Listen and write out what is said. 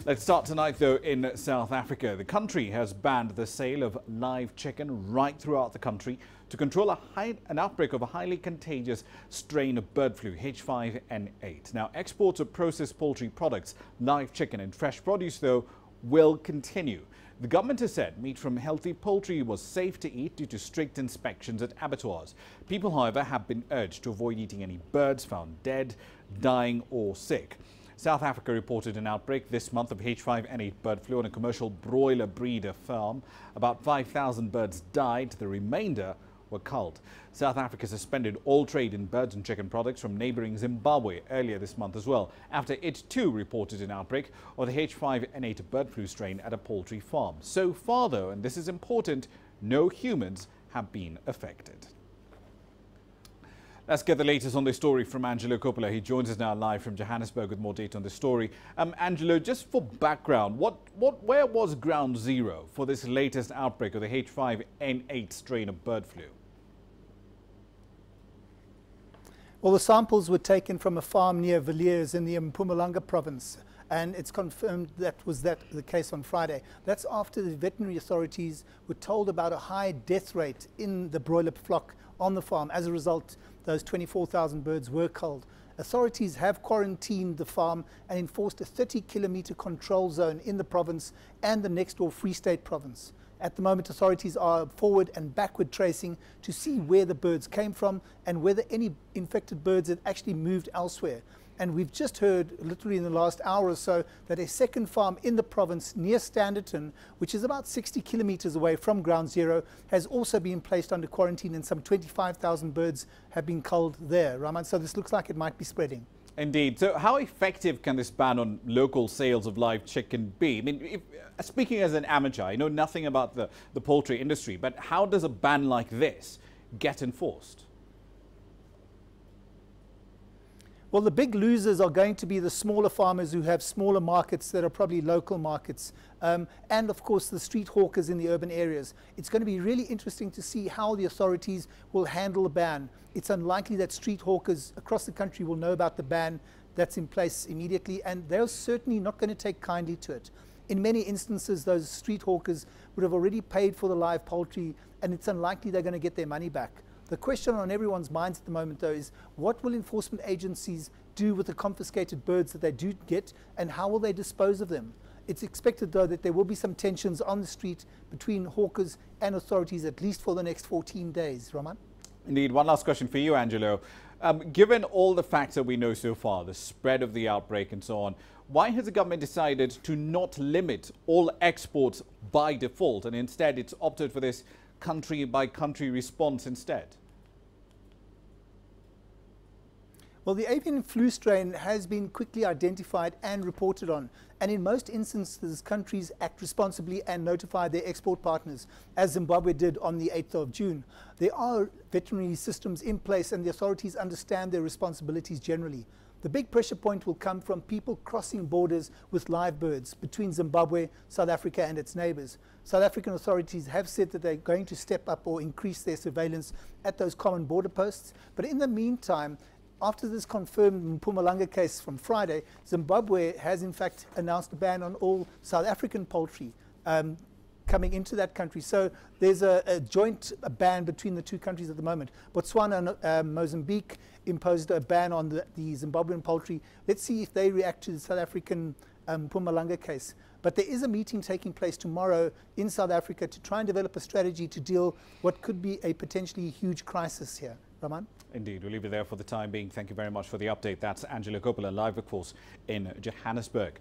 Let's start tonight, though, in South Africa. The country has banned the sale of live chicken right throughout the country to control an outbreak of a highly contagious strain of bird flu, H5N8. Now, exports of processed poultry products, live chicken and fresh produce, though, will continue. The government has said meat from healthy poultry was safe to eat due to strict inspections at abattoirs. People, however, have been urged to avoid eating any birds found dead, dying or sick. South Africa reported an outbreak this month of H5N8 bird flu on a commercial broiler breeder farm. About 5,000 birds died. The remainder were culled. South Africa suspended all trade in birds and chicken products from neighbouring Zimbabwe earlier this month as well, after it too reported an outbreak of the H5N8 bird flu strain at a poultry farm. So far, though, and this is important, no humans have been affected. Let's get the latest on this story from Angelo Coppola. He joins us now live from Johannesburg with more data on the story. Angelo, just for background, where was ground zero for this latest outbreak of the H5N8 strain of bird flu? Well, the samples were taken from a farm near Villiers in the Mpumalanga province, and it's confirmed that was the case on Friday. That's after the veterinary authorities were told about a high death rate in the broiler flock on the farm. As a result, those 24,000 birds were culled. Authorities have quarantined the farm and enforced a 30-kilometre control zone in the province and the next door Free State province. At the moment, authorities are forward and backward tracing to see where the birds came from and whether any infected birds had actually moved elsewhere. And we've just heard, literally in the last hour or so, that a second farm in the province near Standerton, which is about 60 kilometres away from ground zero, has also been placed under quarantine, and some 25,000 birds have been culled there, Raman. So this looks like it might be spreading. Indeed. So how effective can this ban on local sales of live chicken be? I mean, speaking as an amateur, I know nothing about the poultry industry, but how does a ban like this get enforced? Well, the big losers are going to be the smaller farmers who have smaller markets that are probably local markets, and of course the street hawkers in the urban areas. It's going to be really interesting to see how the authorities will handle the ban. It's unlikely that street hawkers across the country will know about the ban that's in place immediately, and they're certainly not going to take kindly to it. In many instances, those street hawkers would have already paid for the live poultry, and it's unlikely they're going to get their money back. The question on everyone's minds at the moment, though, is what will enforcement agencies do with the confiscated birds that they do get, and how will they dispose of them? It's expected, though, that there will be some tensions on the street between hawkers and authorities, at least for the next 14 days. Roman? Indeed. One last question for you, Angelo. Given all the facts that we know so far, the spread of the outbreak and so on, why has the government decided to not limit all exports by default, and instead it's opted for this country-by-country response instead? Well, the avian flu strain has been quickly identified and reported on, and in most instances, countries act responsibly and notify their export partners, as Zimbabwe did on the 8th of June. There are veterinary systems in place, and the authorities understand their responsibilities generally. The big pressure point will come from people crossing borders with live birds between Zimbabwe, South Africa and its neighbours. South African authorities have said that they're going to step up or increase their surveillance at those common border posts. But in the meantime, after this confirmed Mpumalanga case from Friday, Zimbabwe has in fact announced a ban on all South African poultry coming into that country. So there's a joint ban between the two countries at the moment. Botswana and Mozambique imposed a ban on the Zimbabwean poultry. Let's see if they react to the South African Mpumalanga case. But there is a meeting taking place tomorrow in South Africa to try and develop a strategy to deal what could be a potentially huge crisis here. Raman? Indeed. We'll leave it there for the time being. Thank you very much for the update. That's Angelo Coppola, live, of course, in Johannesburg.